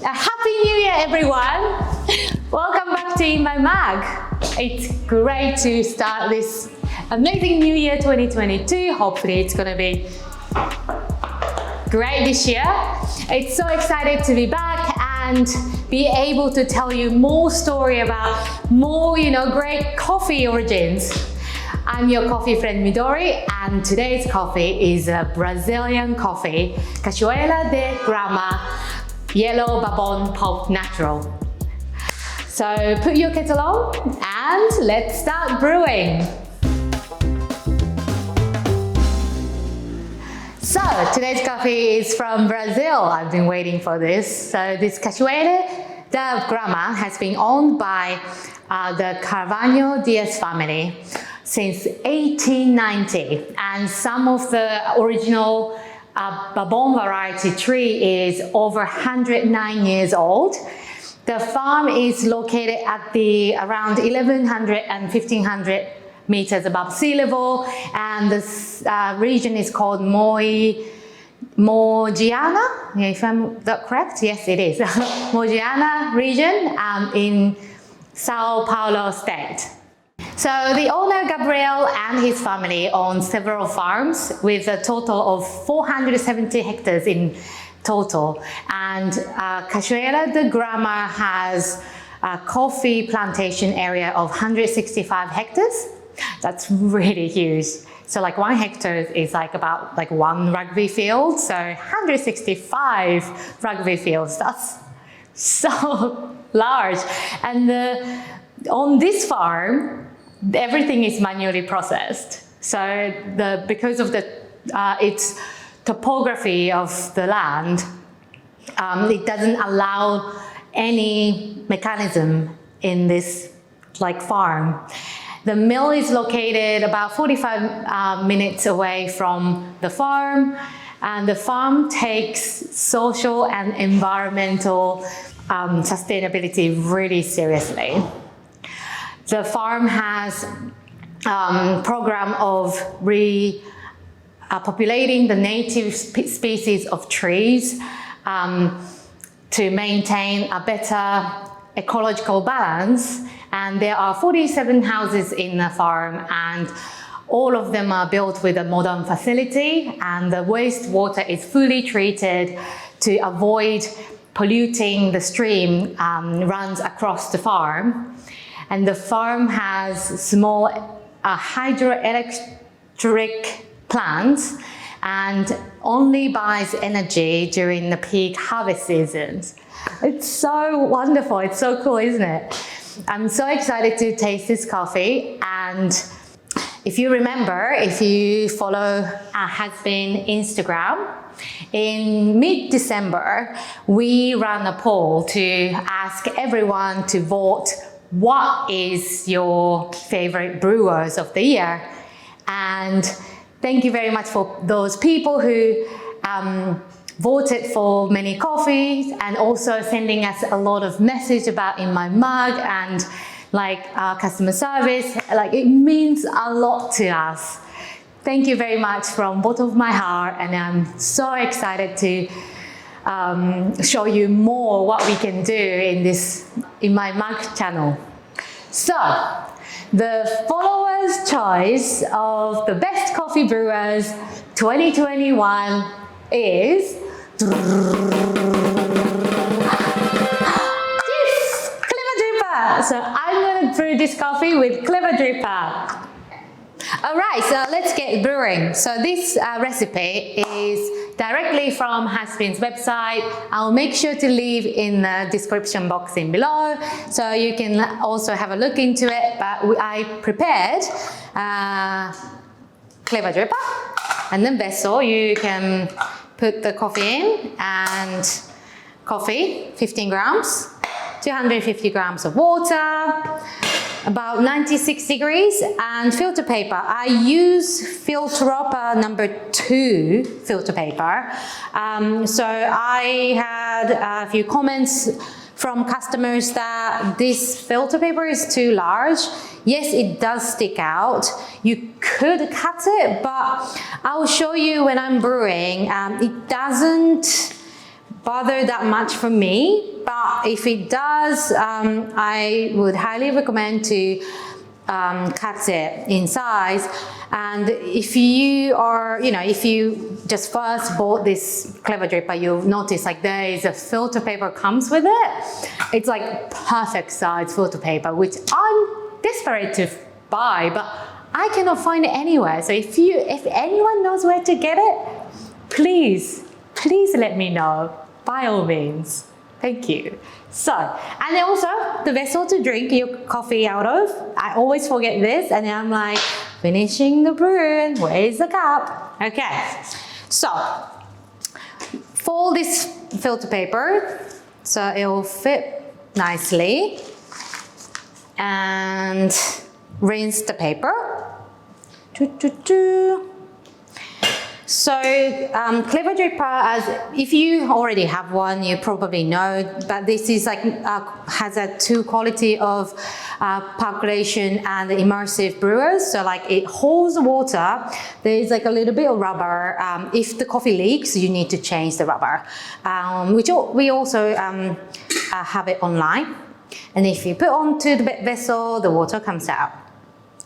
Happy New Year, everyone! Welcome back to In My Mug. It's great to start this amazing New Year 2022. Hopefully it's gonna be great this year. It's so excited to be back and be able to tell you more story about more, great coffee origins. I'm your coffee friend Midori, and today's coffee is a Brazilian coffee, Cachoeira da Grama, Yellow Bourbon pulped natural. So put your kettle on and let's start brewing. So today's coffee is from Brazil. I've been waiting for this. So this Cachoeira da Grama has been owned by the Carvalho Dias family since 1890, and some of the original Bourbon variety tree is over 109 years old. The farm is located at around 1100 and 1500 meters above sea level, and this region is called Mogiana, if I'm that correct? Yes, it is. Mogiana region in São Paolo state. So the owner, Gabriel, and his family own several farms with a total of 470 hectares in total. And Cachoeira da Grama has a coffee plantation area of 165 hectares. That's really huge. So like 1 hectare is about one rugby field. So 165 rugby fields, that's so large. And on this farm, everything is manually processed. So because of its topography of the land, it doesn't allow any mechanism in this farm. The mill is located about 45 minutes away from the farm, and the farm takes social and environmental sustainability really seriously. The farm has program of populating the native species of trees to maintain a better ecological balance. And there are 47 houses in the farm, and all of them are built with a modern facility, and the wastewater is fully treated to avoid polluting the stream runs across the farm. And the farm has small hydroelectric plants and only buys energy during the peak harvest seasons. It's so wonderful, it's so cool, isn't it? I'm so excited to taste this coffee, and if you remember, if you follow Hasbean Instagram, in mid-December, we ran a poll to ask everyone to vote what is your favorite brewers of the year. And thank you very much for those people who voted for many coffees, and also sending us a lot of message about In My Mug and customer service. It means a lot to us. Thank you very much from bottom of my heart, and I'm so excited to show you more what we can do in this In My Mug channel. So, the followers' choice of the best coffee brewers 2021 is yes, Clever Dripper. So I'm gonna brew this coffee with Clever Dripper. All right, so let's get brewing. So this recipe is directly from Hasbean's website. I'll make sure to leave in the description box in below, so you can also have a look into it. But I prepared Clever Dripper, and then vessel. You can put the coffee in, and coffee, 15 grams, 250 grams of water, about 96 degrees, and filter paper. I use Filteropa #2 filter paper. So I had a few comments from customers that this filter paper is too large. Yes, it does stick out. You could cut it, but I'll show you when I'm brewing. It doesn't bother that much for me, but if it does, I would highly recommend to cut it in size. And if you are, if you just first bought this clever dripper, you'll notice like there is a filter paper comes with it. It's like perfect size filter paper, which I'm desperate to buy, but I cannot find it anywhere. So if anyone knows where to get it, please let me know, by all means. Thank you. So, and then also the vessel to drink your coffee out of. I always forget this, and then I'm like, finishing the brew, where's the cup? Okay, so fold this filter paper so it will fit nicely, and rinse the paper. So clever dripper, as if you already have one, you probably know, but this is like has a two quality of percolation and immersive brewers. So like it holds water. There is like a little bit of rubber. If the coffee leaks, you need to change the rubber, which we also have it online. And if you put onto the vessel, the water comes out.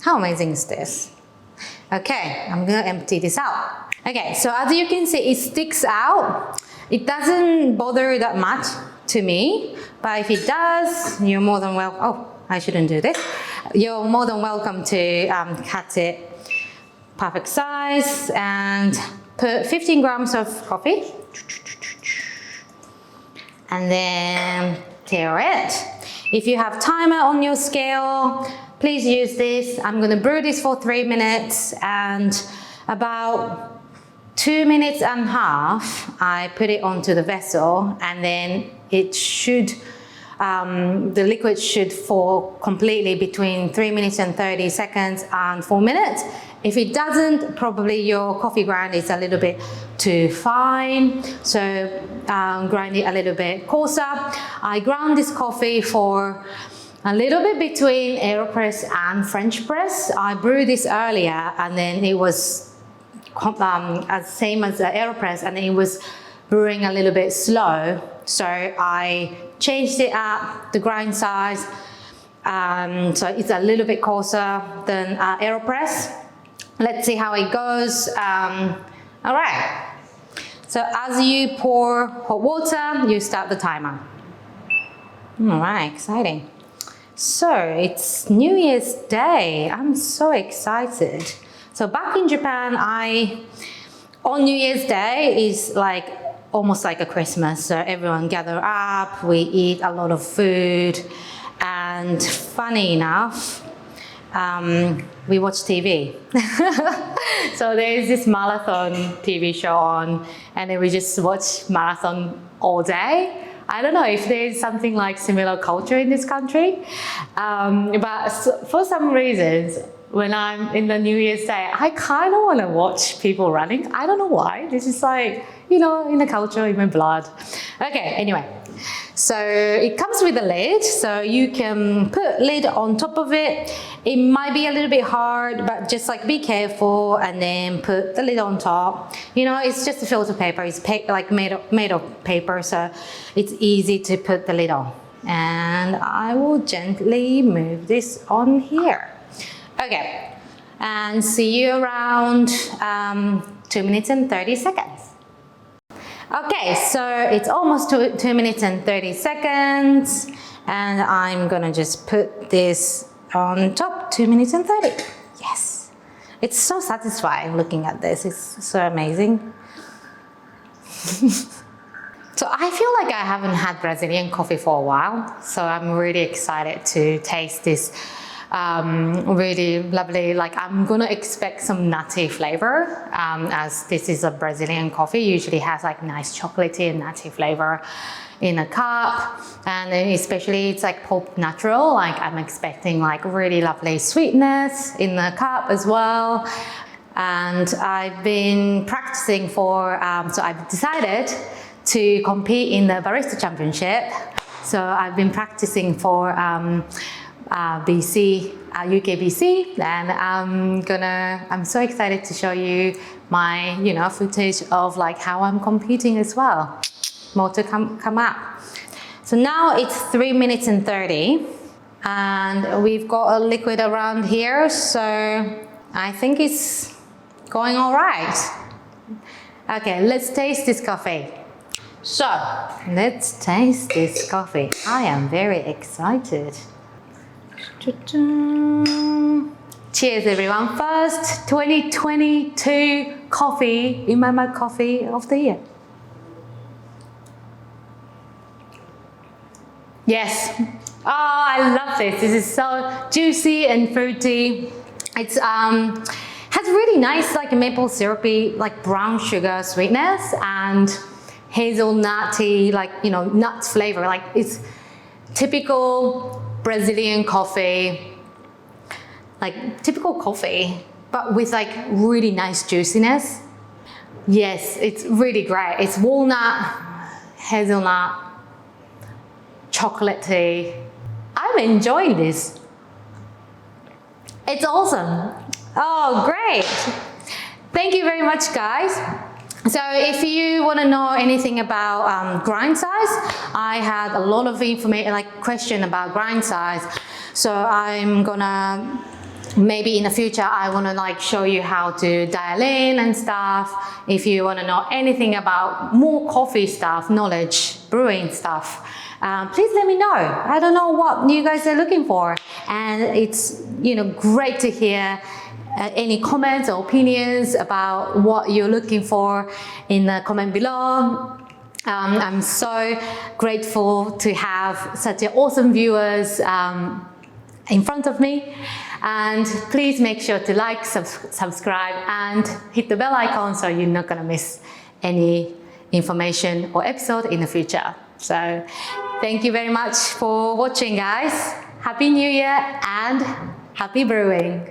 How amazing is this? Okay, I'm gonna empty this out. Okay, so as you can see, it sticks out. It doesn't bother that much to me, but if it does, you're more than welcome. Oh, I shouldn't do this. You're more than welcome to cut it perfect size and put 15 grams of coffee. And then tear it. If you have timer on your scale, please use this. I'm gonna brew this for 3 minutes, and about 2.5 minutes, I put it onto the vessel, and then it should, the liquid should fall completely between 3 minutes and 30 seconds and 4 minutes. If it doesn't, probably your coffee grind is a little bit too fine, so grind it a little bit coarser. I ground this coffee for a little bit between AeroPress and French press. I brewed this earlier, and then it was as same as the AeroPress, and it was brewing a little bit slow. So I changed it up, the grind size, so it's a little bit coarser than AeroPress. Let's see how it goes. All right. So as you pour hot water, you start the timer. All right, exciting. So it's New Year's Day. I'm so excited. So back in Japan, on New Year's Day is like almost like a Christmas. So everyone gather up, we eat a lot of food, and funny enough, we watch TV. So there is this marathon TV show on, and then we just watch marathon all day. I don't know if there's something like similar culture in this country, but for some reasons, when I'm in the New Year's Day, I kind of want to watch people running. I don't know why. This is like, in the culture, in my blood. Okay, anyway. So it comes with a lid, so you can put lid on top of it. It might be a little bit hard, but just like be careful and then put the lid on top. It's just a filter paper. It's like made of paper, so it's easy to put the lid on. And I will gently move this on here. Okay, and see you around 2 minutes and 30 seconds. Okay, so it's almost 2 minutes and 30 seconds, and I'm gonna just put this on top, 2 minutes and 30. Yes, it's so satisfying looking at this. It's so amazing. So I feel like I haven't had Brazilian coffee for a while, so I'm really excited to taste this. Really lovely, like I'm gonna expect some nutty flavor, as this is a Brazilian coffee, usually has like nice chocolatey and nutty flavor in a cup, and then especially it's like pulped natural, like I'm expecting like really lovely sweetness in the cup as well. And I've been practicing so I've decided to compete in the Barista Championship, so I've been practicing for BC, UK BC, and I'm so excited to show you my footage of like how I'm competing as well. more to come up. So now it's 3 minutes and 30, and we've got a liquid around here, so I think it's going all right. Okay, let's taste this coffee. So, let's taste this coffee. I am very excited. Cheers everyone. First 2022 coffee in my mug coffee of the year. Yes. Oh, I love this. This is so juicy and fruity. It's has really nice like maple syrupy, like brown sugar sweetness and hazelnutty, like, you know, nut flavor. Like it's typical Brazilian coffee, like typical coffee, but with like really nice juiciness. Yes, it's really great. It's walnut, hazelnut, chocolatey. I'm enjoying this. It's awesome. Oh, great. Thank you very much, guys. So if you want to know anything about grind size, I had a lot of information, like question about grind size. So I'm gonna, maybe in the future, I want to like show you how to dial in and stuff. If you want to know anything about more coffee stuff, knowledge, brewing stuff, please let me know. I don't know what you guys are looking for. And it's, you know, great to hear any comments or opinions about what you're looking for in the comment below. I'm so grateful to have such awesome viewers in front of me. And please make sure to like, subscribe and hit the bell icon so you're not gonna miss any information or episode in the future. So thank you very much for watching, guys. Happy New Year and happy brewing.